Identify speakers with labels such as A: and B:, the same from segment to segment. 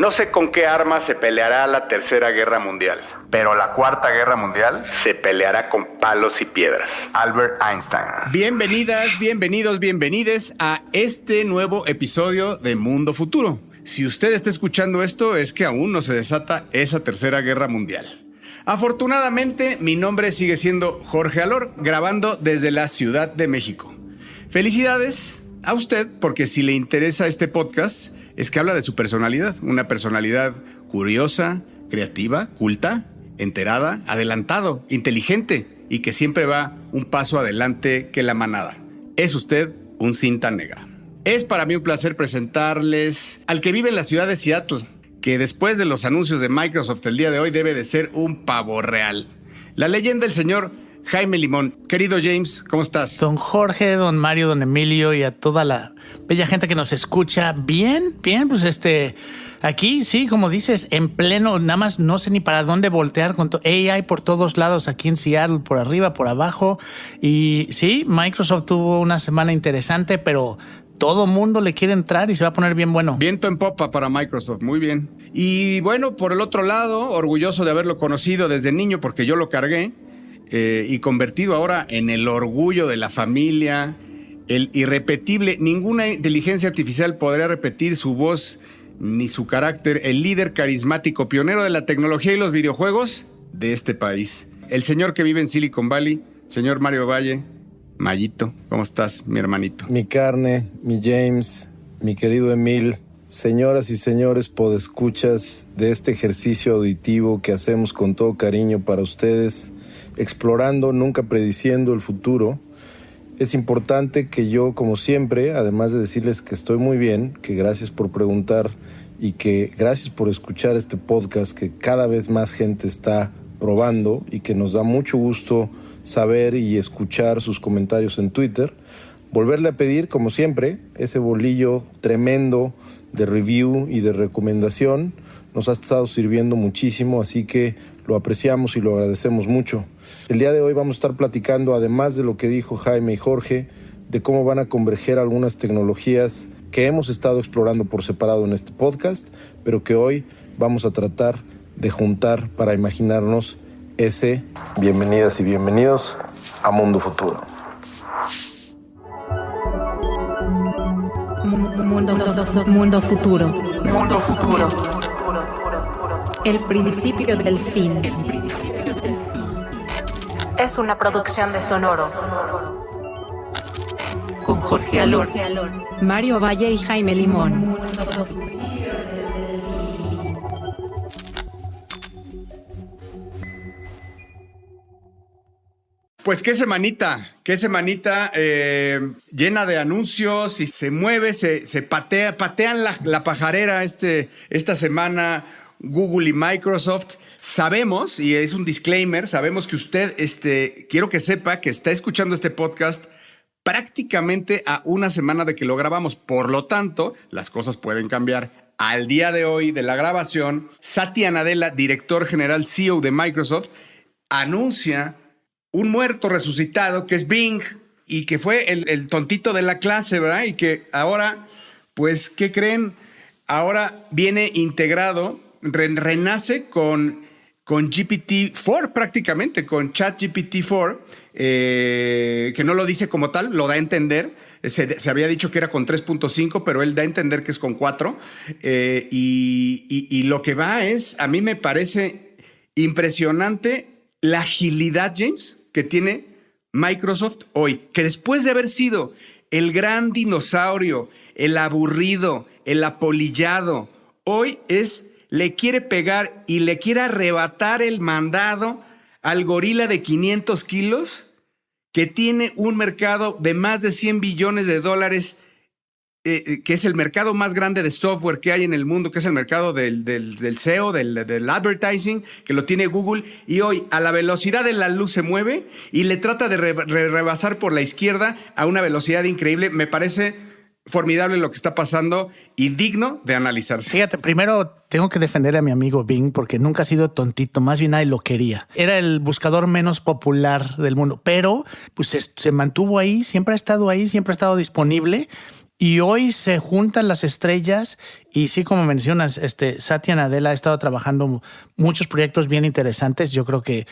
A: No sé con qué arma se peleará la Tercera Guerra Mundial, pero la Cuarta Guerra Mundial se peleará con palos y piedras. Albert Einstein.
B: Bienvenidas, bienvenidos, bienvenides a este nuevo episodio de Mundo Futuro. Si usted está escuchando esto, es que aún no se desata esa Tercera Guerra Mundial. Afortunadamente, mi nombre sigue siendo Jorge Alor, grabando desde la Ciudad de México. Felicidades a usted, porque si le interesa este podcast, es que habla de su personalidad. Una personalidad curiosa, creativa, culta, enterada, adelantado, inteligente y que siempre va un paso adelante que la manada. Es usted un cinta negra. Es para mí un placer presentarles al que vive en la ciudad de Seattle, que después de los anuncios de Microsoft el día de hoy debe de ser un pavo real. La leyenda del señor Jaime Limón. Querido James, ¿cómo estás?
C: Don Jorge, don Mario, don Emilio y a toda la bella gente que nos escucha. Bien, pues aquí sí, como dices, en pleno, nada más no sé ni para dónde voltear con AI por todos lados aquí en Seattle, por arriba, por abajo. Y sí, Microsoft tuvo una semana interesante, pero todo mundo le quiere entrar y se va a poner bien bueno.
B: Viento en popa para Microsoft, muy bien. Y bueno, por el otro lado, orgulloso de haberlo conocido desde niño porque yo lo cargué. Y convertido ahora en el orgullo de la familia, el irrepetible. Ninguna inteligencia artificial podría repetir su voz ni su carácter. El líder carismático, pionero de la tecnología y los videojuegos de este país. El señor que vive en Silicon Valley, señor Mario Valle. Mayito, ¿cómo estás, mi hermanito?
D: Mi carne, mi James, mi querido Emil. Señoras y señores podescuchas de este ejercicio auditivo que hacemos con todo cariño para ustedes, explorando, nunca prediciendo el futuro. Es importante que yo, como siempre, además de decirles que estoy muy bien, que gracias por preguntar y que gracias por escuchar este podcast que cada vez más gente está probando y que nos da mucho gusto saber y escuchar sus comentarios en Twitter, volverle a pedir, como siempre, ese bolillo tremendo de review y de recomendación. Nos ha estado sirviendo muchísimo, así que lo apreciamos y lo agradecemos mucho. El día de hoy vamos a estar platicando, además de lo que dijo Jaime y Jorge, de cómo van a converger algunas tecnologías que hemos estado explorando por separado en este podcast, pero que hoy vamos a tratar de juntar para imaginarnos ese. Bienvenidas y bienvenidos a Mundo Futuro.
E: Mundo Futuro. Mundo Futuro. El principio del fin. Es una producción de Sonoro. Con Jorge Alor, Mario Valle y Jaime Limón.
B: Pues qué semanita llena de anuncios y se mueve, se patean la pajarera esta semana Google y Microsoft. Sabemos, y es un disclaimer, sabemos que usted, quiero que sepa que está escuchando este podcast prácticamente a una semana de que lo grabamos. Por lo tanto, las cosas pueden cambiar. Al día de hoy de la grabación, Satya Nadella, director general CEO de Microsoft, anuncia un muerto resucitado que es Bing y que fue el tontito de la clase, ¿verdad? Y que ahora, pues, ¿qué creen? Ahora viene integrado, renace con GPT-4 prácticamente, con ChatGPT-4, que no lo dice como tal, lo da a entender. Se había dicho que era con 3.5, pero él da a entender que es con 4. Y lo que va es, a mí me parece impresionante la agilidad, James, que tiene Microsoft hoy, que después de haber sido el gran dinosaurio, el aburrido, el apolillado, hoy le quiere pegar y le quiere arrebatar el mandado al gorila de 500 kilos que tiene un mercado de más de 100 billones de dólares, que es el mercado más grande de software que hay en el mundo, que es el mercado del SEO, del advertising, que lo tiene Google, y hoy a la velocidad de la luz se mueve y le trata de rebasar por la izquierda a una velocidad increíble. Me parece formidable lo que está pasando y digno de analizarse.
C: Fíjate, primero tengo que defender a mi amigo Bing porque nunca ha sido tontito, más bien nadie lo quería. Era el buscador menos popular del mundo, pero pues se mantuvo ahí, siempre ha estado disponible. Y hoy se juntan las estrellas y sí, como mencionas, Satya Nadella ha estado trabajando muchos proyectos bien interesantes. Yo creo que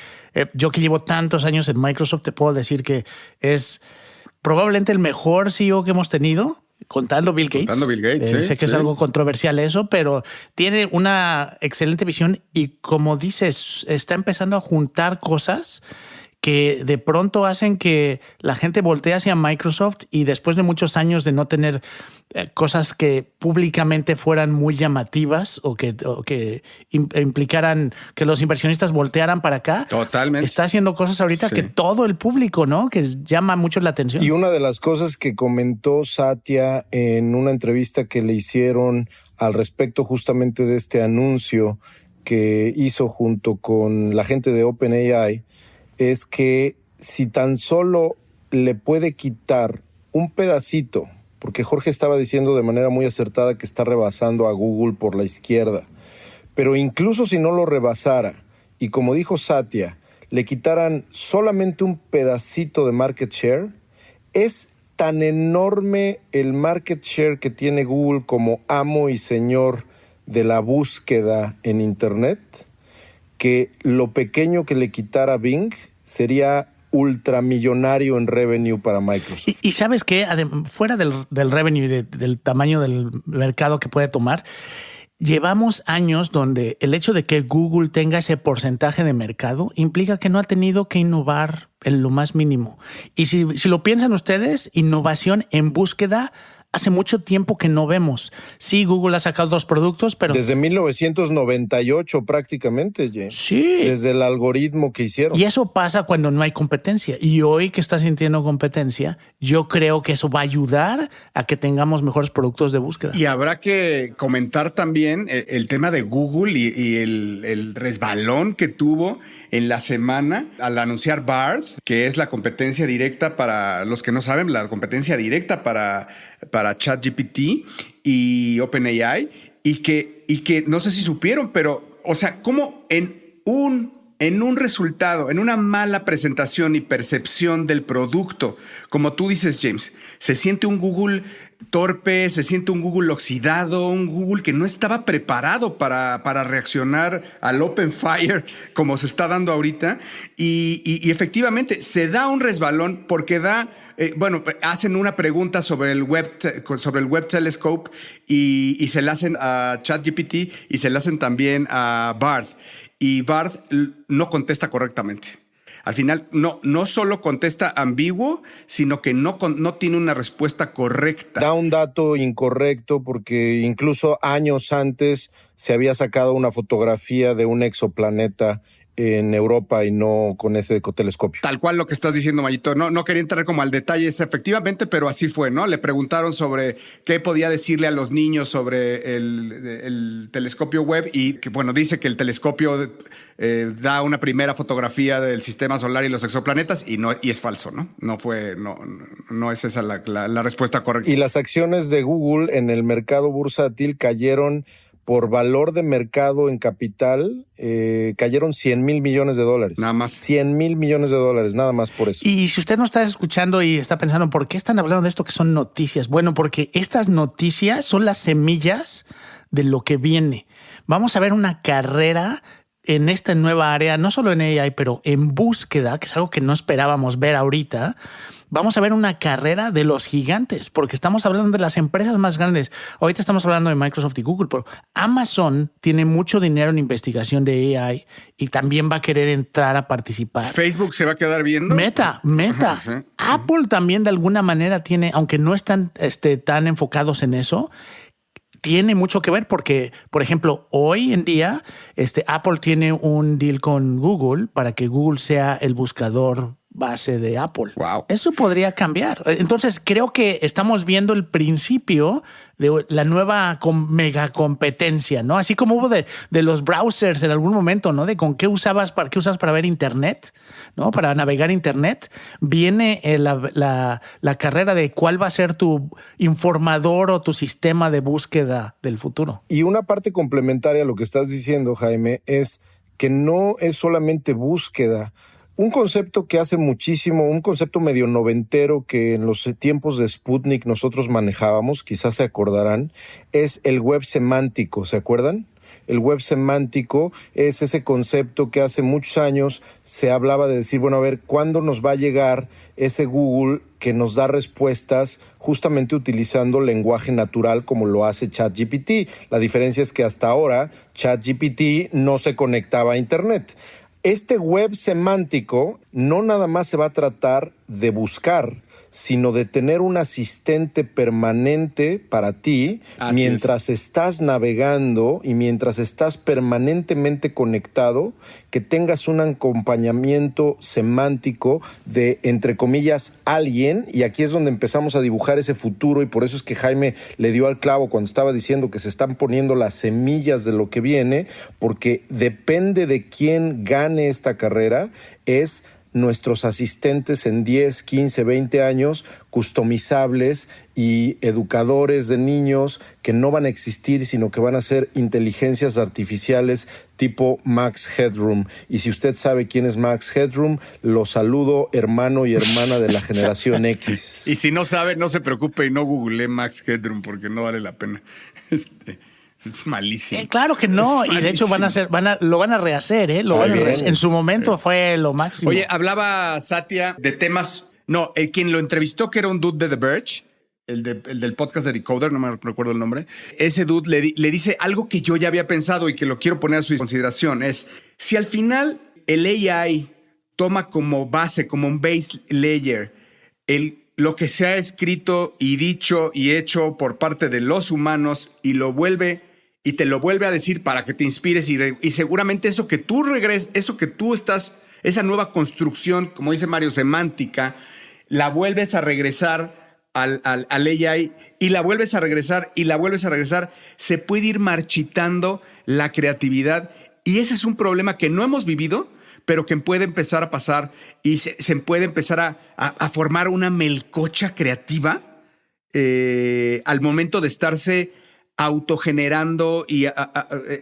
C: yo que llevo tantos años en Microsoft te puedo decir que es probablemente el mejor CEO que hemos tenido, contando Bill Gates.
B: Contando Bill Gates,
C: sé que es algo controversial eso, pero tiene una excelente visión y como dices, está empezando a juntar cosas que de pronto hacen que la gente voltee hacia Microsoft y después de muchos años de no tener cosas que públicamente fueran muy llamativas o que implicaran que los inversionistas voltearan para acá.
B: Totalmente.
C: Está haciendo cosas ahorita que todo el público, ¿no? Que llama mucho la atención.
D: Y una de las cosas que comentó Satya en una entrevista que le hicieron al respecto justamente de este anuncio que hizo junto con la gente de OpenAI es que si tan solo le puede quitar un pedacito, porque Jorge estaba diciendo de manera muy acertada que está rebasando a Google por la izquierda, pero incluso si no lo rebasara, y como dijo Satya, le quitaran solamente un pedacito de market share, es tan enorme el market share que tiene Google como amo y señor de la búsqueda en Internet, que lo pequeño que le quitara Bing sería ultramillonario en revenue para Microsoft.
C: Y sabes qué, fuera del revenue y del tamaño del mercado que puede tomar, llevamos años donde el hecho de que Google tenga ese porcentaje de mercado implica que no ha tenido que innovar en lo más mínimo. Y si lo piensan ustedes, innovación en búsqueda hace mucho tiempo que no vemos. Sí, Google ha sacado 2 productos, pero...
D: Desde 1998 prácticamente, James.
C: Sí.
D: Desde el algoritmo que hicieron.
C: Y eso pasa cuando no hay competencia. Y hoy que está sintiendo competencia, yo creo que eso va a ayudar a que tengamos mejores productos de búsqueda.
B: Y habrá que comentar también el tema de Google y el resbalón que tuvo en la semana al anunciar Bard, que es la competencia directa para los que no saben, la competencia directa para ChatGPT y OpenAI, y que no sé si supieron, pero, o sea, cómo en un resultado, en una mala presentación y percepción del producto, como tú dices, James, se siente un Google torpe, se siente un Google oxidado, un Google que no estaba preparado para reaccionar al Open Fire como se está dando ahorita. Y efectivamente se da un resbalón porque hacen una pregunta sobre el Web Telescope y se la hacen a ChatGPT y se la hacen también a Bard. Y Bard no contesta correctamente. Al final, no solo contesta ambiguo, sino que no tiene una respuesta correcta.
D: Da un dato incorrecto porque incluso años antes se había sacado una fotografía de un exoplaneta en Europa y no con ese telescopio.
B: Tal cual lo que estás diciendo, Mayito. No quería entrar como al detalle efectivamente, pero así fue, ¿no? Le preguntaron sobre qué podía decirle a los niños sobre el telescopio Webb y que, bueno, dice que el telescopio da una primera fotografía del sistema solar y los exoplanetas y es falso, ¿no? No es esa la respuesta correcta.
D: Y las acciones de Google en el mercado bursátil cayeron por valor de mercado en capital, cayeron $100,000 millones.
B: Nada más.
D: $100,000 millones, nada más por eso.
C: Y si usted no está escuchando y está pensando, ¿por qué están hablando de esto que son noticias? Bueno, porque estas noticias son las semillas de lo que viene. Vamos a ver una carrera en esta nueva área, no solo en AI, pero en búsqueda, que es algo que no esperábamos ver ahorita. Vamos a ver una carrera de los gigantes, porque estamos hablando de las empresas más grandes. Ahorita estamos hablando de Microsoft y Google, pero Amazon tiene mucho dinero en investigación de AI y también va a querer entrar a participar.
B: Facebook se va a quedar viendo.
C: Meta. Sí. Apple también de alguna manera tiene, aunque no están tan enfocados en eso, tiene mucho que ver porque, por ejemplo, hoy en día Apple tiene un deal con Google para que Google sea el buscador base de Apple.
B: Wow.
C: Eso podría cambiar. Entonces, creo que estamos viendo el principio de la nueva mega competencia, ¿no? Así como hubo de los browsers en algún momento, ¿no? De con qué usabas para ver Internet, ¿no? Para navegar Internet. Viene la carrera de cuál va a ser tu informador o tu sistema de búsqueda del futuro.
D: Y una parte complementaria a lo que estás diciendo, Jaime, es que no es solamente búsqueda. Un concepto que hace muchísimo, un concepto medio noventero que en los tiempos de Sputnik nosotros manejábamos, quizás se acordarán, es el web semántico, ¿se acuerdan? El web semántico es ese concepto que hace muchos años se hablaba de decir, bueno, a ver, ¿cuándo nos va a llegar ese Google que nos da respuestas justamente utilizando lenguaje natural como lo hace ChatGPT? La diferencia es que hasta ahora ChatGPT no se conectaba a Internet. Este web semántico no nada más se va a tratar de buscar, sino de tener un asistente permanente para ti mientras estás navegando y mientras estás permanentemente conectado, que tengas un acompañamiento semántico de, entre comillas, alguien, y aquí es donde empezamos a dibujar ese futuro, y por eso es que Jaime le dio al clavo cuando estaba diciendo que se están poniendo las semillas de lo que viene, porque depende de quién gane esta carrera, es nuestros asistentes en 10, 15, 20 años, customizables y educadores de niños que no van a existir, sino que van a ser inteligencias artificiales tipo Max Headroom. Y si usted sabe quién es Max Headroom, lo saludo, hermano y hermana de la generación X.
B: Y si no sabe, no se preocupe y no googlee Max Headroom porque no vale la pena. Es malísimo.
C: Claro que no, y de hecho lo van a rehacer, ¿eh? Lo van a rehacer. En su momento fue lo máximo.
B: Oye, hablaba Satya de temas. No, quien lo entrevistó, que era un dude de The Verge, el del podcast de Decoder, no me recuerdo el nombre. Ese dude le dice algo que yo ya había pensado y que lo quiero poner a su consideración. Es, si al final el AI toma como base, como un base layer, lo que se ha escrito y dicho y hecho por parte de los humanos y te lo vuelve a decir para que te inspires y seguramente eso que tú estás, esa nueva construcción, como dice Mario, semántica, la vuelves a regresar al AI y la vuelves a regresar y la vuelves a regresar, se puede ir marchitando la creatividad y ese es un problema que no hemos vivido, pero que puede empezar a pasar y se puede empezar a formar una melcocha creativa al momento de estarse autogenerando y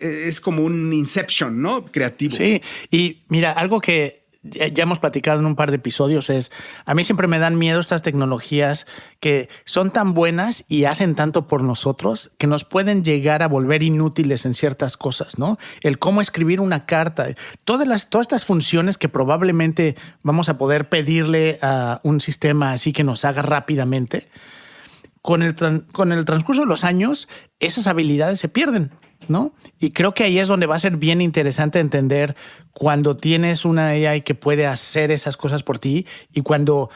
B: es como un Inception, ¿no? Creativo.
C: Sí, y mira, algo que ya hemos platicado en un par de episodios es, a mí siempre me dan miedo estas tecnologías que son tan buenas y hacen tanto por nosotros que nos pueden llegar a volver inútiles en ciertas cosas, ¿no? El cómo escribir una carta, todas estas funciones que probablemente vamos a poder pedirle a un sistema así que nos haga rápidamente. Con el transcurso de los años, esas habilidades se pierden, ¿no? Y creo que ahí es donde va a ser bien interesante entender cuando tienes una AI que puede hacer esas cosas por ti y cuando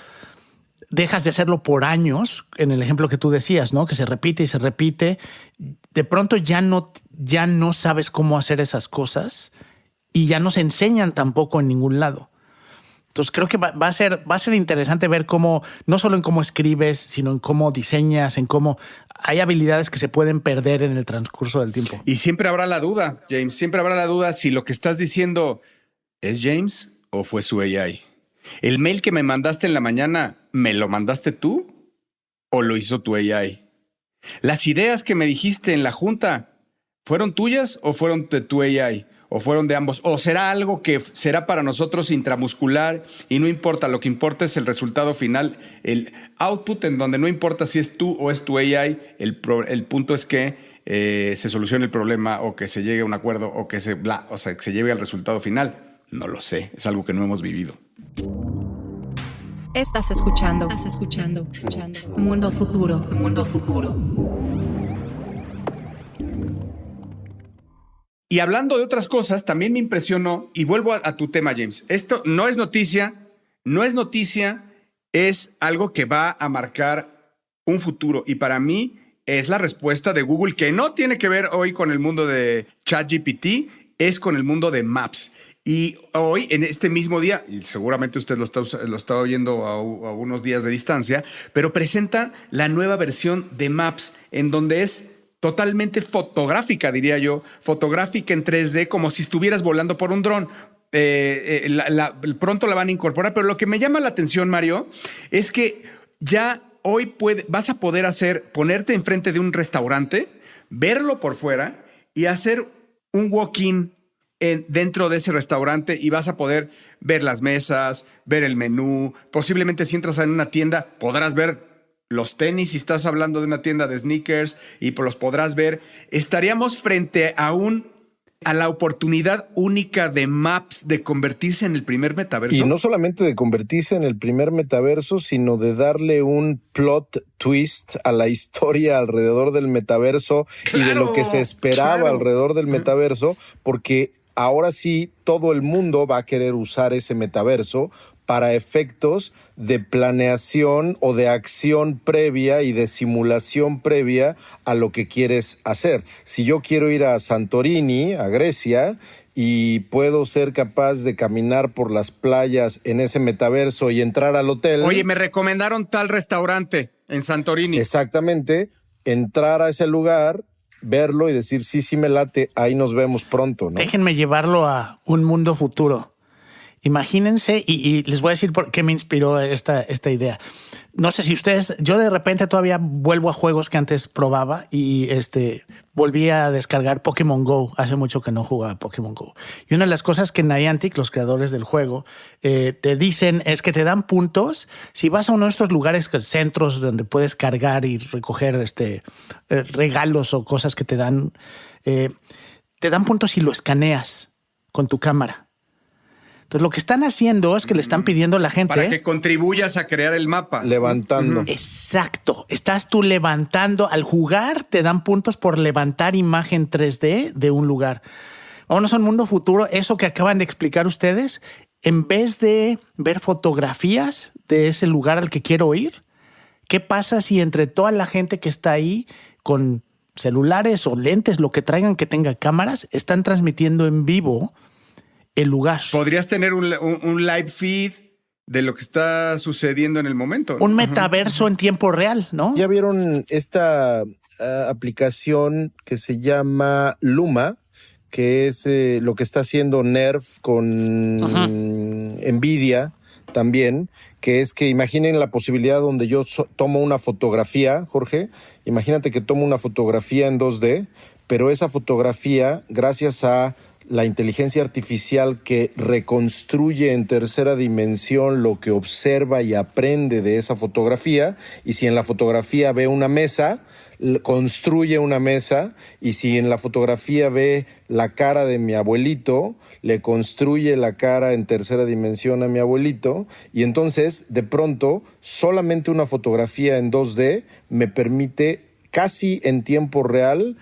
C: dejas de hacerlo por años, en el ejemplo que tú decías, ¿no? Que se repite y se repite, de pronto ya no sabes cómo hacer esas cosas y ya no se enseñan tampoco en ningún lado. Entonces creo que va a ser interesante ver cómo, no solo en cómo escribes, sino en cómo diseñas, en cómo hay habilidades que se pueden perder en el transcurso del tiempo.
B: Y siempre habrá la duda, James, siempre habrá la duda si lo que estás diciendo es James o fue su AI. El mail que me mandaste en la mañana, ¿me lo mandaste tú o lo hizo tu AI? Las ideas que me dijiste en la junta, ¿fueron tuyas o fueron de tu AI? ¿O fueron de ambos? ¿O será algo que será para nosotros intramuscular y no importa? Lo que importa es el resultado final, el output, en donde no importa si es tú o es tu AI, el punto es que se solucione el problema o que se llegue a un acuerdo o que se llegue al resultado final. No lo sé, es algo que no hemos vivido.
E: Estás escuchando. Mundo Futuro.
B: Y hablando de otras cosas, también me impresionó, y vuelvo a tu tema, James. Esto no es noticia, es algo que va a marcar un futuro. Y para mí es la respuesta de Google, que no tiene que ver hoy con el mundo de ChatGPT, es con el mundo de Maps. Y hoy, en este mismo día, y seguramente usted lo está oyendo a unos días de distancia, pero presenta la nueva versión de Maps, en donde es totalmente fotográfica, diría yo, fotográfica en 3D, como si estuvieras volando por un dron. Pronto la van a incorporar, pero lo que me llama la atención, Mario, es que ya hoy vas a poder ponerte enfrente de un restaurante, verlo por fuera y hacer un walk-in dentro de ese restaurante y vas a poder ver las mesas, ver el menú. Posiblemente si entras en una tienda podrás ver los tenis, si estás hablando de una tienda de sneakers, y los podrás ver. Estaríamos frente a la oportunidad única de Maps de convertirse en el primer metaverso.
D: Y no solamente de convertirse en el primer metaverso, sino de darle un plot twist a la historia alrededor del metaverso. ¡Claro! Y de lo que se esperaba alrededor del metaverso, porque ahora sí todo el mundo va a querer usar ese metaverso para efectos de planeación o de acción previa y de simulación previa a lo que quieres hacer. Si yo quiero ir a Santorini, a Grecia, y puedo ser capaz de caminar por las playas en ese metaverso y entrar al hotel.
B: Oye, me recomendaron tal restaurante en Santorini.
D: Exactamente, entrar a ese lugar, verlo y decir, sí me late, ahí nos vemos pronto, ¿no?
C: Déjenme llevarlo a un mundo futuro. Imagínense, y les voy a decir por qué me inspiró esta idea. No sé si ustedes, yo de repente todavía vuelvo a juegos que antes probaba y volví a descargar Pokémon Go. Hace mucho que no jugaba Pokémon Go. Y una de las cosas que Niantic, los creadores del juego, te dicen es que te dan puntos si vas a uno de estos lugares, centros donde puedes cargar y recoger regalos o cosas que te dan puntos si lo escaneas con tu cámara. Entonces, lo que están haciendo es que le están pidiendo a la gente...
B: Para que contribuyas a crear el mapa.
D: Levantando.
C: Exacto. Estás tú levantando. Al jugar, te dan puntos por levantar imagen 3D de un lugar. Vámonos a un mundo futuro. Eso que acaban de explicar ustedes, en vez de ver fotografías de ese lugar al que quiero ir, ¿qué pasa si entre toda la gente que está ahí con celulares o lentes, lo que traigan que tenga cámaras, están transmitiendo en vivo el lugar?
B: Podrías tener un live feed de lo que está sucediendo en el momento, ¿no?
C: Un metaverso en tiempo real, ¿no?
D: ¿Ya vieron esta aplicación que se llama Luma? Que es lo que está haciendo Nerf con Nvidia también, que es que imaginen la posibilidad donde yo tomo una fotografía, Jorge, imagínate que tomo una fotografía en 2D, pero esa fotografía, gracias a la inteligencia artificial que reconstruye en tercera dimensión lo que observa y aprende de esa fotografía, y si en la fotografía ve una mesa, construye una mesa, y si en la fotografía ve la cara de mi abuelito, le construye la cara en tercera dimensión a mi abuelito, y entonces de pronto solamente una fotografía en 2D me permite casi en tiempo real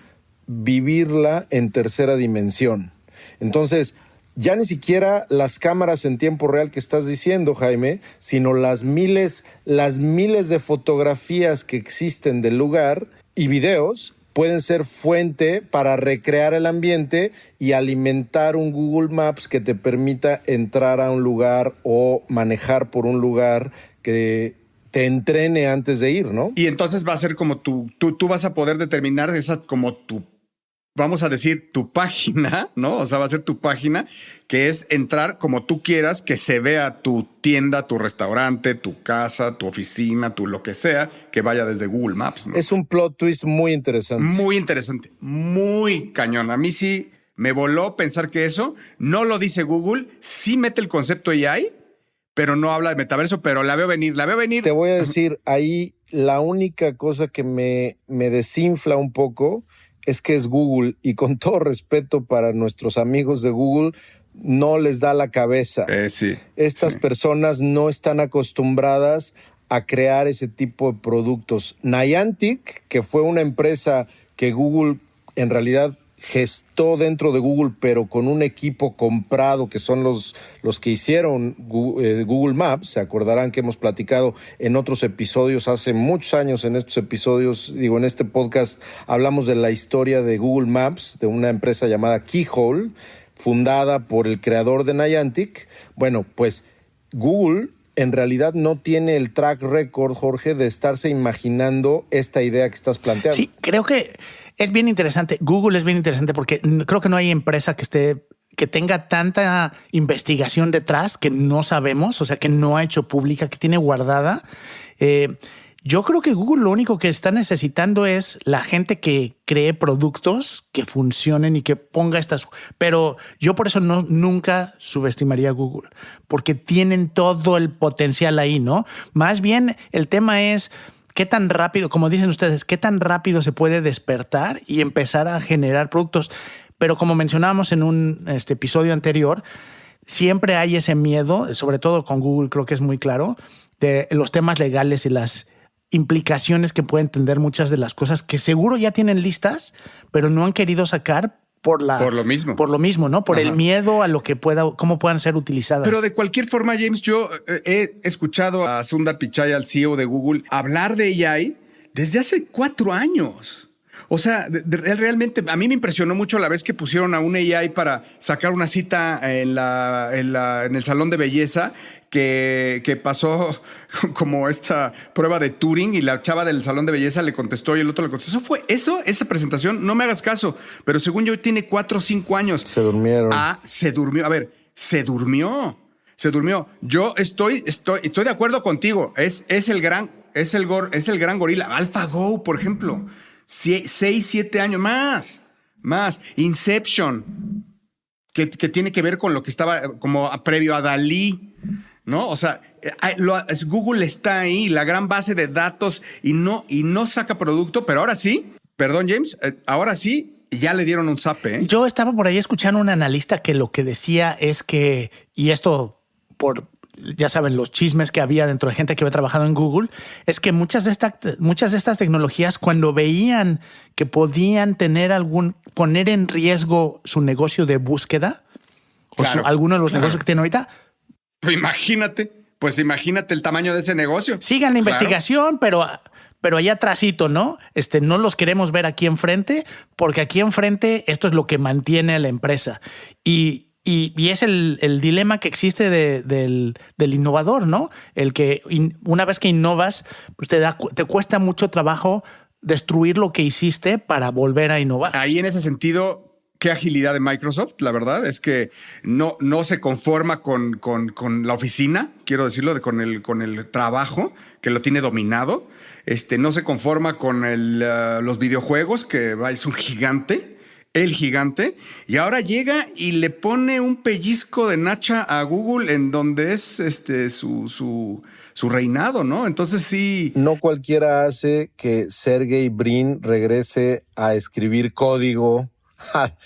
D: vivirla en tercera dimensión. Entonces, ya ni siquiera las cámaras en tiempo real que estás diciendo, Jaime, sino las miles de fotografías que existen del lugar y videos pueden ser fuente para recrear el ambiente y alimentar un Google Maps que te permita entrar a un lugar o manejar por un lugar que te entrene antes de ir, ¿no?
B: Y entonces va a ser como tú vas a poder determinar esa como vamos a decir, tu página, ¿no? O sea, va a ser tu página, que es entrar como tú quieras, que se vea tu tienda, tu restaurante, tu casa, tu oficina, tu lo que sea, que vaya desde Google Maps, ¿no?
D: Es un plot twist muy interesante.
B: Muy interesante, muy cañón. A mí sí me voló pensar que eso no lo dice Google, sí mete el concepto AI, pero no habla de metaverso, pero la veo venir.
D: Te voy a decir, ahí la única cosa que me desinfla un poco es que es Google, y con todo respeto para nuestros amigos de Google, no les da la cabeza.
B: Sí.
D: Estas personas no están acostumbradas a crear ese tipo de productos. Niantic, que fue una empresa que Google en realidad gestó dentro de Google, pero con un equipo comprado, que son los que hicieron Google Maps. Se acordarán que hemos platicado en otros episodios, hace muchos años en estos episodios, en este podcast, hablamos de la historia de Google Maps, de una empresa llamada Keyhole, fundada por el creador de Niantic. Bueno, pues Google en realidad no tiene el track record, Jorge, de estarse imaginando esta idea que estás planteando.
C: Sí, creo que es bien interesante. Google es bien interesante porque creo que no hay empresa que tenga tanta investigación detrás que no sabemos, o sea, que no ha hecho pública, que tiene guardada. Yo creo que Google lo único que está necesitando es la gente que cree productos que funcionen y que ponga estas. Pero yo por eso nunca subestimaría a Google, porque tienen todo el potencial ahí, ¿no? Más bien el tema es qué tan rápido, como dicen ustedes, qué tan rápido se puede despertar y empezar a generar productos. Pero como mencionábamos en un episodio anterior, siempre hay ese miedo, sobre todo con Google creo que es muy claro, de los temas legales y las implicaciones que pueden tener muchas de las cosas que seguro ya tienen listas, pero no han querido sacar por lo mismo. Por lo mismo, ¿no? Por el miedo a lo que cómo puedan ser utilizadas.
B: Pero de cualquier forma, James, yo he escuchado a Sundar Pichai, al CEO de Google, hablar de AI desde hace 4 años. O sea, realmente a mí me impresionó mucho la vez que pusieron a un AI para sacar una cita en el salón de belleza que pasó como esta prueba de Turing y la chava del salón de belleza le contestó y el otro le contestó. Esa presentación, no me hagas caso, pero según yo tiene 4 o 5 años.
D: Se durmieron.
B: Se durmió. A ver, se durmió. Yo estoy de acuerdo contigo. Es el gran gorila. AlphaGo, por ejemplo. 6, 7 años más. Inception, que tiene que ver con lo que estaba como previo a Dalí, ¿no? O sea, Google está ahí, la gran base de datos y no saca producto, pero ahora sí, perdón, James, ahora sí ya le dieron un zape, ¿eh?
C: Yo estaba por ahí escuchando a un analista que lo que decía es que, y esto ya saben, los chismes que había dentro de gente que había trabajado en Google, es que muchas de estas tecnologías, cuando veían que podían poner en riesgo su negocio de búsqueda,
B: claro,
C: o alguno de los negocios que tienen ahorita.
B: Imagínate el tamaño de ese negocio.
C: Sigan la investigación, pero allá atrásito, ¿no? No los queremos ver aquí enfrente, porque aquí enfrente esto es lo que mantiene a la empresa. Y es el dilema que existe del innovador, ¿no? El que una vez que innovas, pues te cuesta mucho trabajo destruir lo que hiciste para volver a innovar.
B: Ahí en ese sentido, qué agilidad de Microsoft, la verdad, es que no se conforma con la oficina, quiero decirlo, con el trabajo, que lo tiene dominado. No se conforma con los videojuegos, que es un gigante. El gigante, y ahora llega y le pone un pellizco de nacha a Google en donde es su reinado, ¿no? Entonces sí.
D: No cualquiera hace que Sergey Brin regrese a escribir código,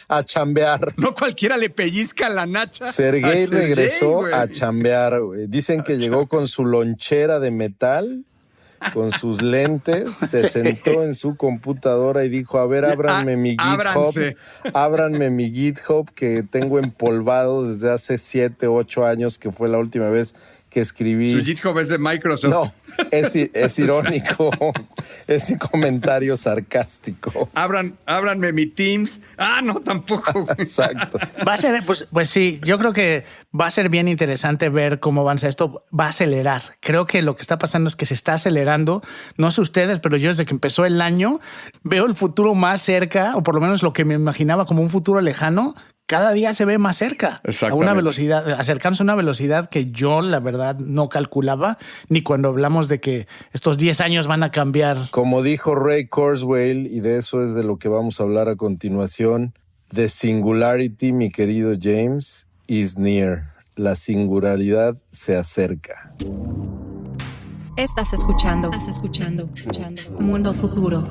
D: a chambear.
B: No cualquiera le pellizca la nacha.
D: Sergey regresó a chambear, güey. Dicen que llegó con su lonchera de metal, con sus lentes, se sentó en su computadora y dijo, a ver, ábranme mi GitHub, ábranme mi GitHub que tengo empolvado desde hace 7, 8 años, que fue la última vez que escribí.
B: Su GitHub es de Microsoft.
D: No, es irónico, es un comentario sarcástico.
B: Ábranme mi Teams. No, tampoco.
D: Exacto.
C: Va a ser, pues sí, yo creo que va a ser bien interesante ver cómo avanza esto. Va a acelerar. Creo que lo que está pasando es que se está acelerando. No sé ustedes, pero yo desde que empezó el año veo el futuro más cerca, o por lo menos lo que me imaginaba como un futuro lejano, cada día se ve más cerca, a una velocidad, acercándose a una velocidad que yo, la verdad, no calculaba, ni cuando hablamos de que estos 10 años van a cambiar.
D: Como dijo Ray Kurzweil, y de eso es de lo que vamos a hablar a continuación, the singularity, mi querido James, is near. La singularidad se acerca.
E: Estás escuchando. Mundo Futuro.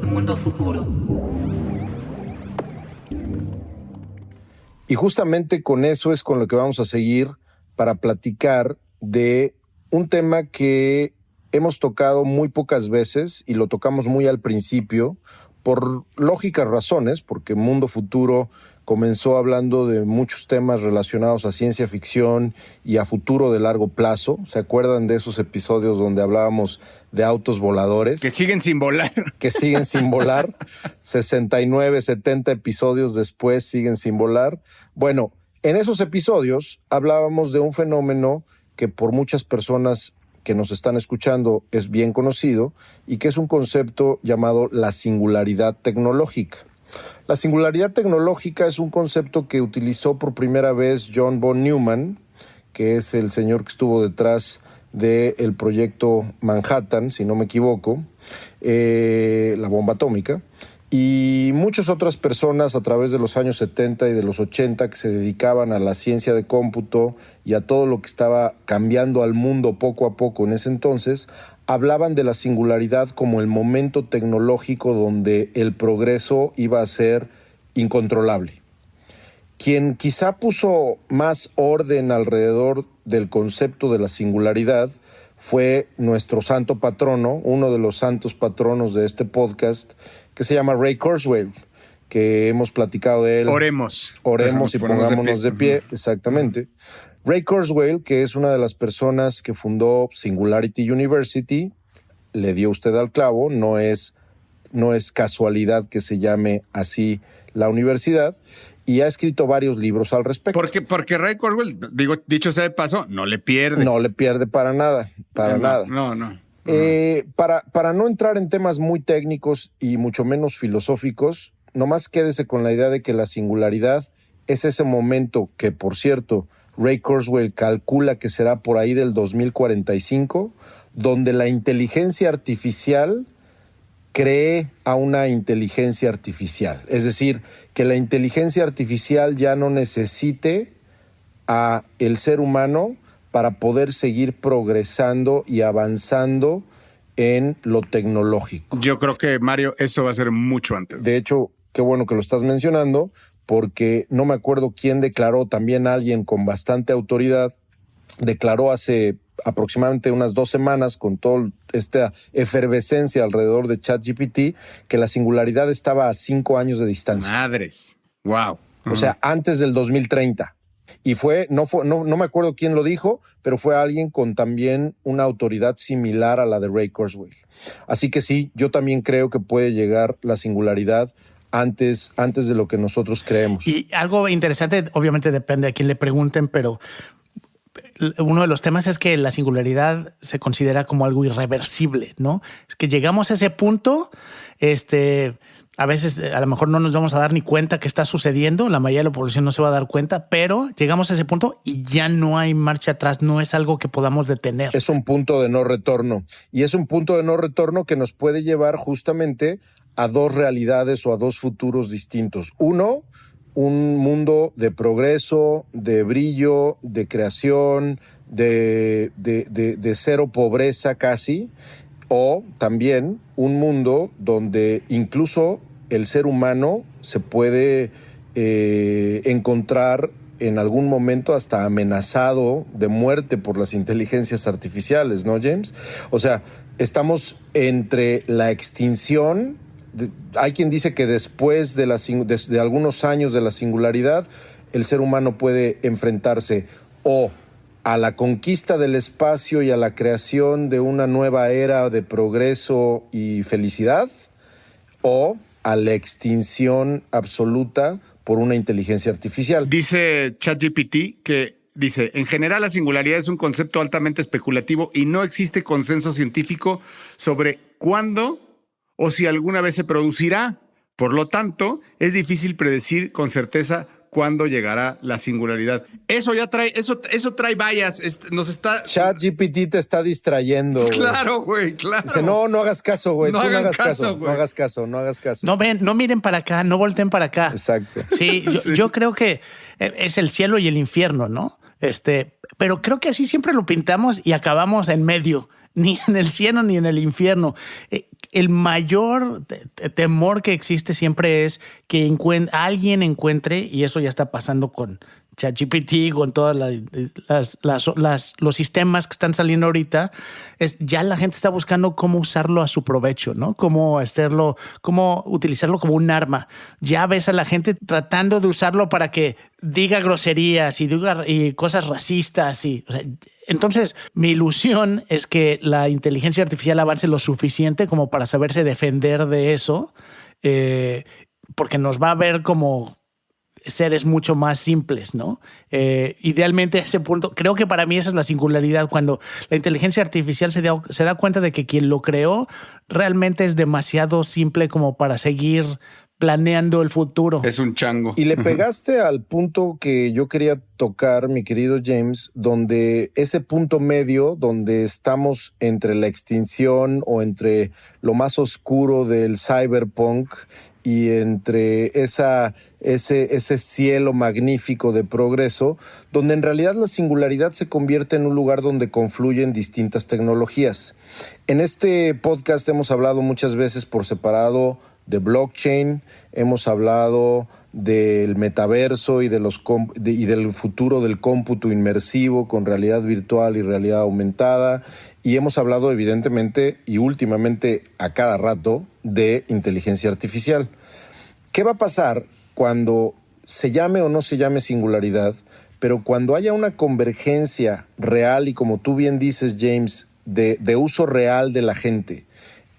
D: Y justamente con eso es con lo que vamos a seguir para platicar de un tema que hemos tocado muy pocas veces y lo tocamos muy al principio por lógicas razones, porque Mundo Futuro comenzó hablando de muchos temas relacionados a ciencia ficción y a futuro de largo plazo. ¿Se acuerdan de esos episodios donde hablábamos de autos voladores?
B: Que siguen sin volar.
D: 69, 70 episodios después siguen sin volar. Bueno, en esos episodios hablábamos de un fenómeno que por muchas personas que nos están escuchando es bien conocido y que es un concepto llamado la singularidad tecnológica. La singularidad tecnológica es un concepto que utilizó por primera vez John von Neumann, que es el señor que estuvo detrás del proyecto Manhattan, si no me equivoco, la bomba atómica, y muchas otras personas a través de los años 70 y de los 80 que se dedicaban a la ciencia de cómputo y a todo lo que estaba cambiando al mundo poco a poco en ese entonces, hablaban de la singularidad como el momento tecnológico donde el progreso iba a ser incontrolable. Quien quizá puso más orden alrededor del concepto de la singularidad fue nuestro santo patrono, uno de los santos patronos de este podcast, que se llama Ray Kurzweil, que hemos platicado de él.
B: Oremos
D: Y pongámonos de pie, exactamente. Ray Kurzweil, que es una de las personas que fundó Singularity University, le dio usted al clavo, no es casualidad que se llame así la universidad, y ha escrito varios libros al respecto.
B: Porque Ray Kurzweil, dicho sea de paso, no le pierde.
D: No le pierde para nada, nada.
B: No.
D: Para no entrar en temas muy técnicos y mucho menos filosóficos, nomás quédese con la idea de que la singularidad es ese momento que, por cierto, Ray Kurzweil calcula que será por ahí del 2045, donde la inteligencia artificial cree a una inteligencia artificial. Es decir, que la inteligencia artificial ya no necesite a el ser humano para poder seguir progresando y avanzando en lo tecnológico.
B: Yo creo que, Mario, eso va a ser mucho antes.
D: De hecho, qué bueno que lo estás mencionando, porque no me acuerdo quién declaró, también alguien con bastante autoridad, declaró hace aproximadamente unas 2 semanas, con toda esta efervescencia alrededor de ChatGPT, que la singularidad estaba a 5 años de distancia.
B: Madres. Wow.
D: O sea, antes del 2030. Y no me acuerdo quién lo dijo, pero fue alguien con también una autoridad similar a la de Ray Kurzweil. Así que sí, yo también creo que puede llegar la singularidad antes de lo que nosotros creemos.
C: Y algo interesante, obviamente depende a quién le pregunten, pero uno de los temas es que la singularidad se considera como algo irreversible, ¿no? Es que llegamos a ese punto, a veces a lo mejor no nos vamos a dar ni cuenta que está sucediendo, la mayoría de la población no se va a dar cuenta, pero llegamos a ese punto y ya no hay marcha atrás, no es algo que podamos detener.
D: Es un punto de no retorno, y es un punto de no retorno que nos puede llevar justamente a 2 realidades o a 2 futuros distintos. Uno, un mundo de progreso, de brillo, de creación, de cero pobreza casi, o también un mundo donde incluso el ser humano se puede encontrar en algún momento hasta amenazado de muerte por las inteligencias artificiales, ¿no, James? O sea, estamos entre la extinción. Hay quien dice que después de algunos años de la singularidad, el ser humano puede enfrentarse o a la conquista del espacio y a la creación de una nueva era de progreso y felicidad, o a la extinción absoluta por una inteligencia artificial.
B: Dice ChatGPT que en general la singularidad es un concepto altamente especulativo y no existe consenso científico sobre cuándo o si alguna vez se producirá. Por lo tanto, es difícil predecir con certeza cuándo llegará la singularidad. Eso ya trae, eso trae bias.
D: ChatGPT te está distrayendo.
B: Claro, güey, claro.
D: Dice, no hagas caso, güey.
B: No hagas caso, güey.
D: No hagas caso.
C: No miren para acá, no volteen para acá.
D: Exacto.
C: Sí, yo creo que es el cielo y el infierno, ¿no? Pero creo que así siempre lo pintamos y acabamos en medio. Ni en el cielo ni en el infierno. El mayor temor que existe siempre es que alguien encuentre, y eso ya está pasando con ChatGPT, con todos los sistemas que están saliendo ahorita, ya la gente está buscando cómo usarlo a su provecho, ¿no? Cómo utilizarlo como un arma. Ya ves a la gente tratando de usarlo para que diga groserías y cosas racistas. Entonces, mi ilusión es que la inteligencia artificial avance lo suficiente como para saberse defender de eso, porque nos va a ver como seres mucho más simples, ¿no? Idealmente, a ese punto, creo que para mí esa es la singularidad, cuando la inteligencia artificial se da cuenta de que quien lo creó realmente es demasiado simple como para seguir planeando el futuro.
B: Es un chango.
D: Y le pegaste al punto que yo quería tocar, mi querido James, donde ese punto medio, donde estamos entre la extinción o entre lo más oscuro del cyberpunk y entre ese cielo magnífico de progreso, donde en realidad la singularidad se convierte en un lugar donde confluyen distintas tecnologías. En este podcast hemos hablado muchas veces por separado de blockchain, hemos hablado del metaverso y del futuro del cómputo inmersivo con realidad virtual y realidad aumentada, y hemos hablado evidentemente y últimamente a cada rato de inteligencia artificial. ¿Qué va a pasar cuando se llame o no se llame singularidad, pero cuando haya una convergencia real y, como tú bien dices, James, de uso real de la gente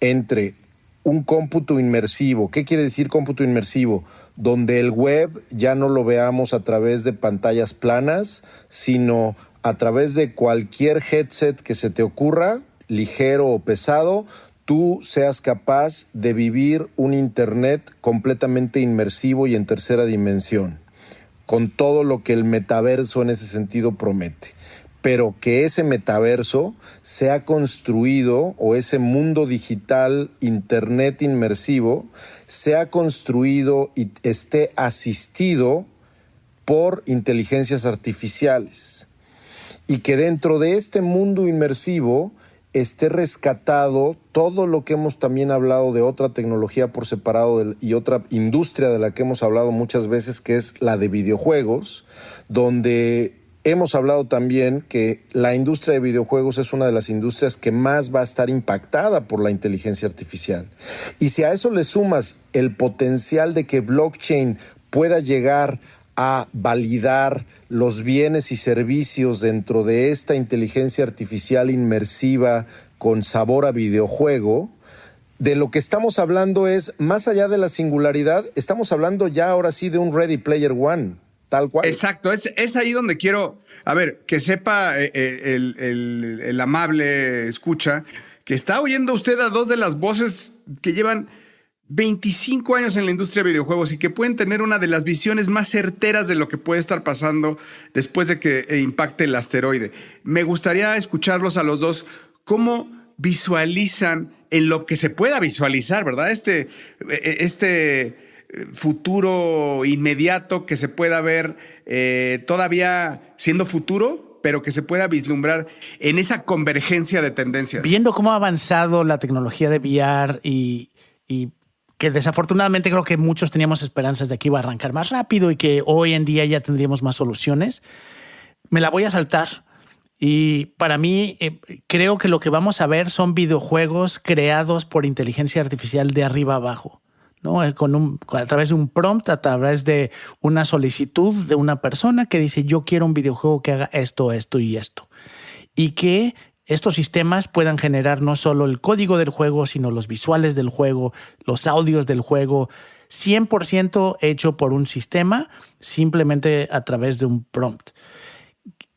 D: entre un cómputo inmersivo? ¿Qué quiere decir cómputo inmersivo? Donde el web ya no lo veamos a través de pantallas planas, sino a través de cualquier headset que se te ocurra, ligero o pesado, tú seas capaz de vivir un internet completamente inmersivo y en tercera dimensión, con todo lo que el metaverso en ese sentido promete. Pero que ese metaverso sea construido, o ese mundo digital, internet inmersivo, sea construido y esté asistido por inteligencias artificiales. Y que dentro de este mundo inmersivo esté rescatado todo lo que hemos también hablado de otra tecnología por separado y otra industria de la que hemos hablado muchas veces, que es la de videojuegos, donde hemos hablado también que la industria de videojuegos es una de las industrias que más va a estar impactada por la inteligencia artificial. Y si a eso le sumas el potencial de que blockchain pueda llegar a validar los bienes y servicios dentro de esta inteligencia artificial inmersiva con sabor a videojuego, de lo que estamos hablando es, más allá de la singularidad, estamos hablando ya ahora sí de un Ready Player One. Tal cual.
B: Exacto, es ahí donde quiero, a ver, que sepa el amable escucha, que está oyendo usted a dos de las voces que llevan 25 años en la industria de videojuegos y que pueden tener una de las visiones más certeras de lo que puede estar pasando después de que impacte el asteroide. Me gustaría escucharlos a los dos, cómo visualizan en lo que se pueda visualizar, ¿verdad? Este futuro inmediato que se pueda ver todavía siendo futuro, pero que se pueda vislumbrar en esa convergencia de tendencias.
C: Viendo cómo ha avanzado la tecnología de VR y que desafortunadamente creo que muchos teníamos esperanzas de que iba a arrancar más rápido y que hoy en día ya tendríamos más soluciones, me la voy a saltar. Y para mí creo que lo que vamos a ver son videojuegos creados por inteligencia artificial de arriba abajo, ¿no? A través de un prompt, a través de una solicitud de una persona que dice yo quiero un videojuego que haga esto, esto y esto. Y que estos sistemas puedan generar no solo el código del juego, sino los visuales del juego, los audios del juego, 100% hecho por un sistema, simplemente a través de un prompt.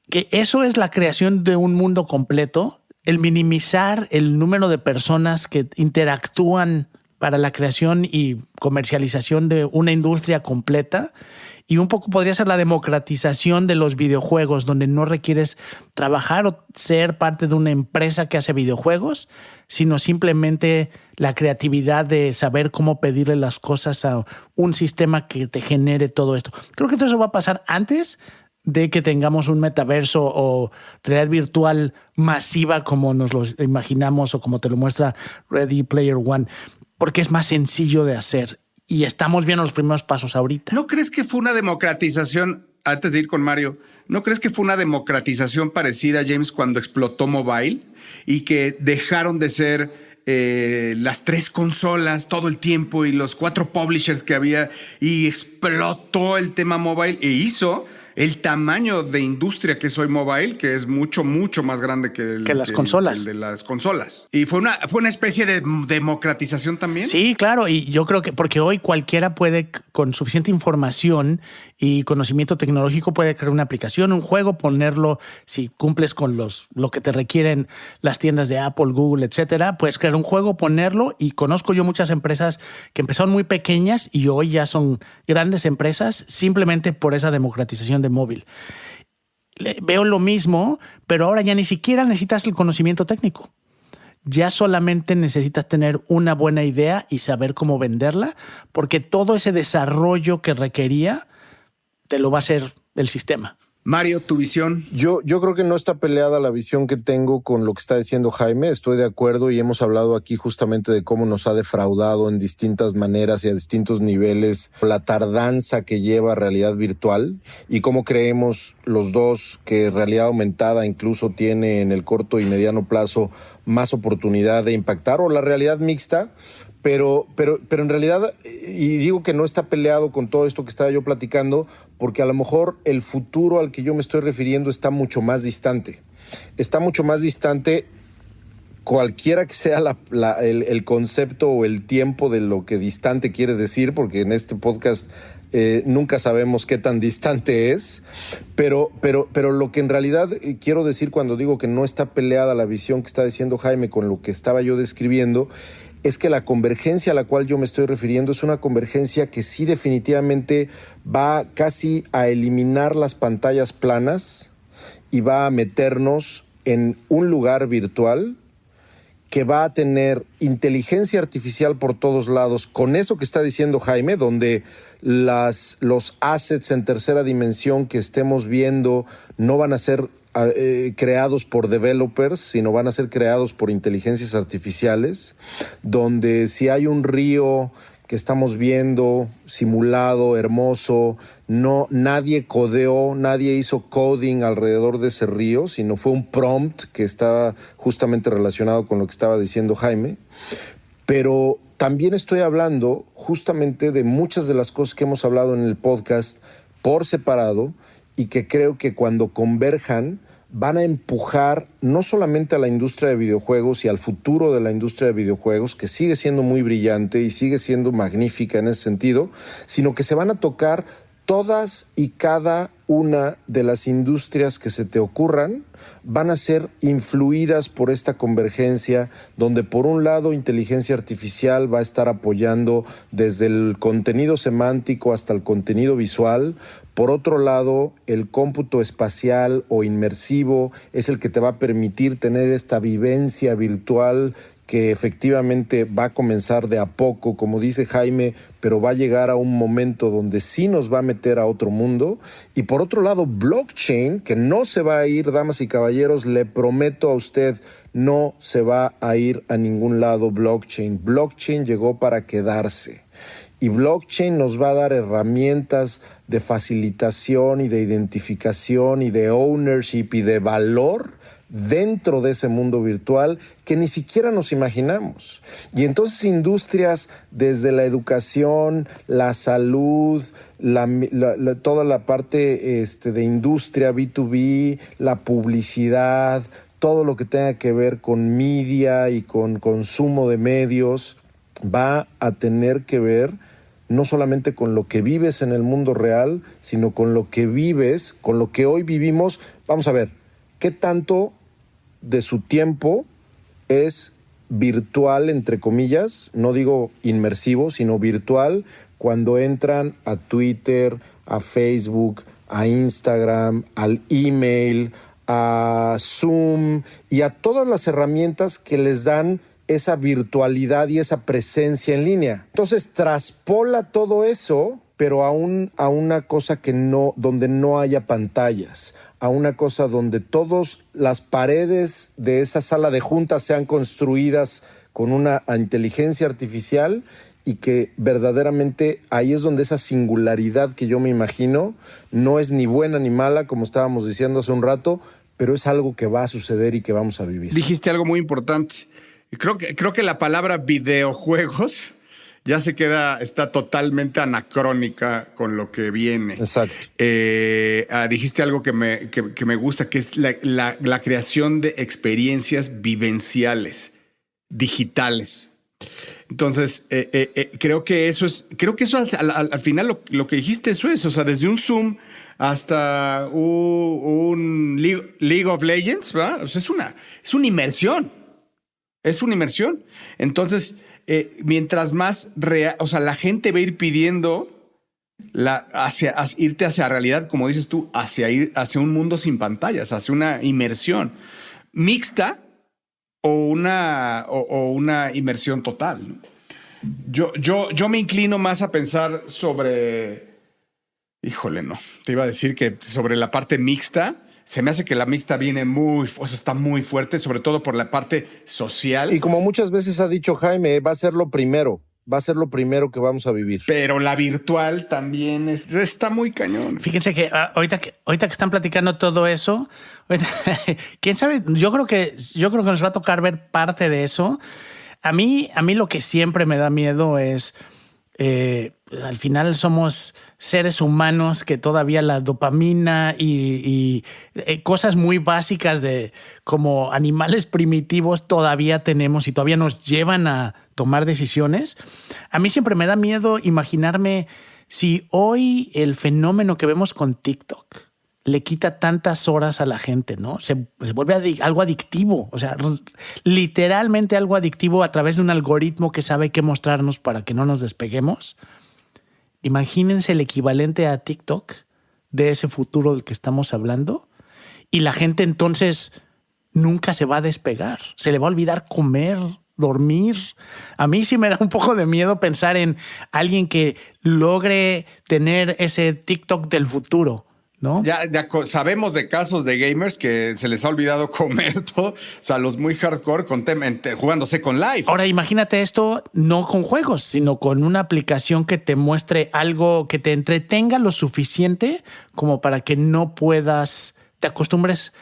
C: Que eso es la creación de un mundo completo, el minimizar el número de personas que interactúan para la creación y comercialización de una industria completa, y un poco podría ser la democratización de los videojuegos, donde no requieres trabajar o ser parte de una empresa que hace videojuegos, sino simplemente la creatividad de saber cómo pedirle las cosas a un sistema que te genere todo esto. Creo que todo eso va a pasar antes de que tengamos un metaverso o realidad virtual masiva como nos lo imaginamos o como te lo muestra Ready Player One, porque es más sencillo de hacer y estamos viendo los primeros pasos ahorita.
B: ¿No crees que fue una democratización, antes de ir con Mario, no crees que fue una democratización parecida, James, cuando explotó mobile y que dejaron de ser las 3 consolas todo el tiempo y los 4 publishers que había y explotó el tema mobile e hizo el tamaño de industria que es hoy mobile, que es mucho, mucho más grande que
C: las consolas.
B: el de las consolas. Y fue una especie de democratización también.
C: Sí, claro, y yo creo que porque hoy cualquiera puede, con suficiente información y conocimiento tecnológico, puede crear una aplicación, un juego, ponerlo, si cumples con lo que te requieren las tiendas de Apple, Google, etcétera, puedes crear un juego, ponerlo, y conozco yo muchas empresas que empezaron muy pequeñas y hoy ya son grandes empresas simplemente por esa democratización de móvil. Veo lo mismo, pero ahora ya ni siquiera necesitas el conocimiento técnico. Ya solamente necesitas tener una buena idea y saber cómo venderla, porque todo ese desarrollo que requería te lo va a hacer el sistema.
B: Mario, tu visión.
D: Yo creo que no está peleada la visión que tengo con lo que está diciendo Jaime. Estoy de acuerdo y hemos hablado aquí justamente de cómo nos ha defraudado en distintas maneras y a distintos niveles la tardanza que lleva realidad virtual y cómo creemos los dos que realidad aumentada incluso tiene en el corto y mediano plazo más oportunidad de impactar, o la realidad mixta. Pero en realidad, y digo que no está peleado con todo esto que estaba yo platicando, porque a lo mejor el futuro al que yo me estoy refiriendo está mucho más distante. Está mucho más distante, cualquiera que sea el concepto o el tiempo de lo que distante quiere decir, porque en este podcast nunca sabemos qué tan distante es, pero lo que en realidad quiero decir cuando digo que no está peleada la visión que está diciendo Jaime con lo que estaba yo describiendo, es que la convergencia a la cual yo me estoy refiriendo es una convergencia que sí definitivamente va casi a eliminar las pantallas planas y va a meternos en un lugar virtual que va a tener inteligencia artificial por todos lados, con eso que está diciendo Jaime, donde los assets en tercera dimensión que estemos viendo no van a ser creados por developers, sino van a ser creados por inteligencias artificiales, donde si hay un río que estamos viendo simulado, hermoso, nadie codeó, nadie hizo coding alrededor de ese río, sino fue un prompt que estaba justamente relacionado con lo que estaba diciendo Jaime. Pero también estoy hablando justamente de muchas de las cosas que hemos hablado en el podcast por separado, y que creo que cuando converjan van a empujar no solamente a la industria de videojuegos y al futuro de la industria de videojuegos, que sigue siendo muy brillante y sigue siendo magnífica en ese sentido, sino que se van a tocar todas y cada una de las industrias que se te ocurran, van a ser influidas por esta convergencia, donde por un lado inteligencia artificial va a estar apoyando desde el contenido semántico hasta el contenido visual. Por otro lado, el cómputo espacial o inmersivo es el que te va a permitir tener esta vivencia virtual que efectivamente va a comenzar de a poco, como dice Jaime, pero va a llegar a un momento donde sí nos va a meter a otro mundo. Y por otro lado, blockchain, que no se va a ir, damas y caballeros, le prometo a usted, no se va a ir a ningún lado blockchain. Blockchain llegó para quedarse. Y blockchain nos va a dar herramientas de facilitación y de identificación y de ownership y de valor dentro de ese mundo virtual que ni siquiera nos imaginamos. Y entonces industrias desde la educación, la salud, toda la parte de industria B2B, la publicidad, todo lo que tenga que ver con media y con consumo de medios, va a tener que ver no solamente con lo que vives en el mundo real, sino con lo que vives, con lo que hoy vivimos. Vamos a ver, ¿qué tanto de su tiempo es virtual, entre comillas? No digo inmersivo, sino virtual, cuando entran a Twitter, a Facebook, a Instagram, al email, a Zoom y a todas las herramientas que les dan esa virtualidad y esa presencia en línea. Entonces traspola todo eso, pero a una cosa donde no haya pantallas, a una cosa donde todas las paredes de esa sala de juntas sean construidas con una inteligencia artificial, y que verdaderamente ahí es donde esa singularidad que yo me imagino no es ni buena ni mala, como estábamos diciendo hace un rato, pero es algo que va a suceder y que vamos a vivir.
B: Dijiste algo muy importante. Creo que la palabra videojuegos ya está totalmente anacrónica con lo que viene.
D: Exacto.
B: Dijiste algo que me gusta, que es la creación de experiencias vivenciales, digitales. Entonces, creo que eso al final lo que dijiste, eso es, o sea, desde un Zoom hasta un League of Legends, ¿verdad? O sea, es una inmersión. Es una inmersión. Entonces, mientras más real, o sea, la gente va a ir pidiendo irte hacia realidad, como dices tú, hacia un mundo sin pantallas, hacia una inmersión mixta o una inmersión total, ¿no? Yo me inclino más a pensar sobre, híjole, no, te iba a decir que sobre la parte mixta. Se me hace que la mixta está muy fuerte, sobre todo por la parte social.
D: Y como muchas veces ha dicho Jaime, va a ser lo primero que vamos a vivir.
B: Pero la virtual también está muy cañón.
C: Fíjense que ahorita que están platicando todo eso, quién sabe, yo creo que nos va a tocar ver parte de eso. A mí lo que siempre me da miedo es, al final somos seres humanos que todavía la dopamina y cosas muy básicas de como animales primitivos todavía tenemos y todavía nos llevan a tomar decisiones. A mí siempre me da miedo imaginarme si hoy el fenómeno que vemos con TikTok le quita tantas horas a la gente, ¿no? Se vuelve algo adictivo, o sea, literalmente algo adictivo a través de un algoritmo que sabe qué mostrarnos para que no nos despeguemos. Imagínense el equivalente a TikTok de ese futuro del que estamos hablando y la gente entonces nunca se va a despegar, se le va a olvidar comer, dormir. A mí sí me da un poco de miedo pensar en alguien que logre tener ese TikTok del futuro, ¿no?
B: Ya sabemos de casos de gamers que se les ha olvidado comer todo, o sea, los muy hardcore jugándose con live.
C: Ahora imagínate esto no con juegos, sino con una aplicación que te muestre algo que te entretenga lo suficiente como para que no puedas, te acostumbres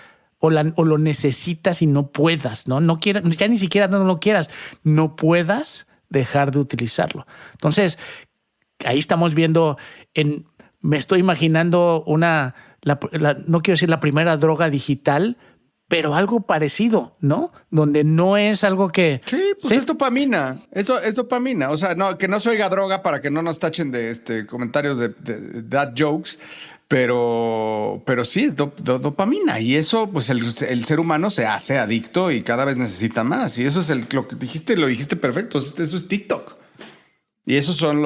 C: o lo necesitas y no puedas, ¿no? No quieras, ya ni siquiera no lo quieras, no puedas dejar de utilizarlo. Entonces, ahí estamos viendo me estoy imaginando no quiero decir la primera droga digital, pero algo parecido, ¿no? Donde no es algo que...
B: Sí, pues es dopamina. Eso es dopamina. O sea, no, que no se oiga droga para que no nos tachen de comentarios de dad jokes, pero sí es dopamina. Y eso, pues el ser humano se hace adicto y cada vez necesita más. Y eso es lo que lo dijiste perfecto. Eso es TikTok. Y esos son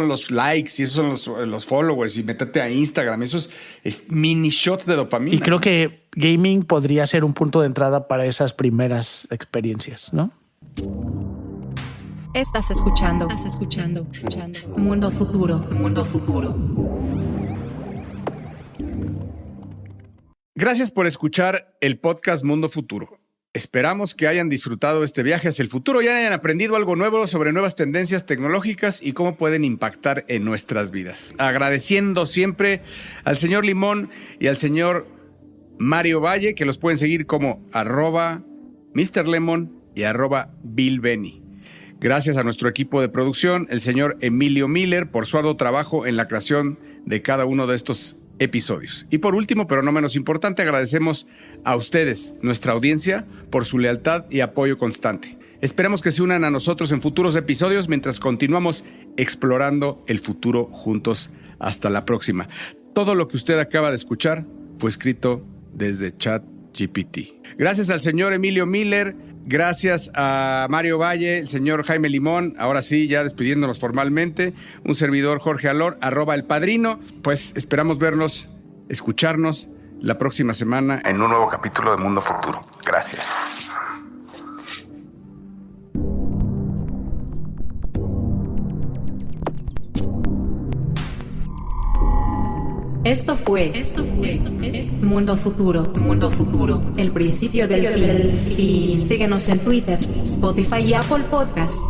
B: los likes, y esos son los followers, y métete a Instagram. Esos es mini shots de dopamina.
C: Y creo que gaming podría ser un punto de entrada para esas primeras experiencias, ¿no?
E: Estás escuchando. Mundo Futuro.
B: Gracias por escuchar el podcast Mundo Futuro. Esperamos que hayan disfrutado este viaje hacia el futuro y hayan aprendido algo nuevo sobre nuevas tendencias tecnológicas y cómo pueden impactar en nuestras vidas. Agradeciendo siempre al señor Limón y al señor Mario Valle, que los pueden seguir como @MrLemon y @BillBenny. Gracias a nuestro equipo de producción, el señor Emilio Miller, por su arduo trabajo en la creación de cada uno de estos episodios. Y por último, pero no menos importante, agradecemos a ustedes, nuestra audiencia, por su lealtad y apoyo constante. Esperamos que se unan a nosotros en futuros episodios mientras continuamos explorando el futuro juntos. Hasta la próxima. Todo lo que usted acaba de escuchar fue escrito desde ChatGPT. Gracias al señor Emilio Miller, gracias a Mario Valle, el señor Jaime Limón, ahora sí, ya despidiéndonos formalmente, un servidor Jorge Alor, @elpadrino. Pues esperamos escucharnos la próxima semana en un nuevo capítulo de Mundo Futuro. Gracias.
E: Esto fue Mundo Futuro, el principio del fin. Síguenos en Twitter, Spotify y Apple Podcasts.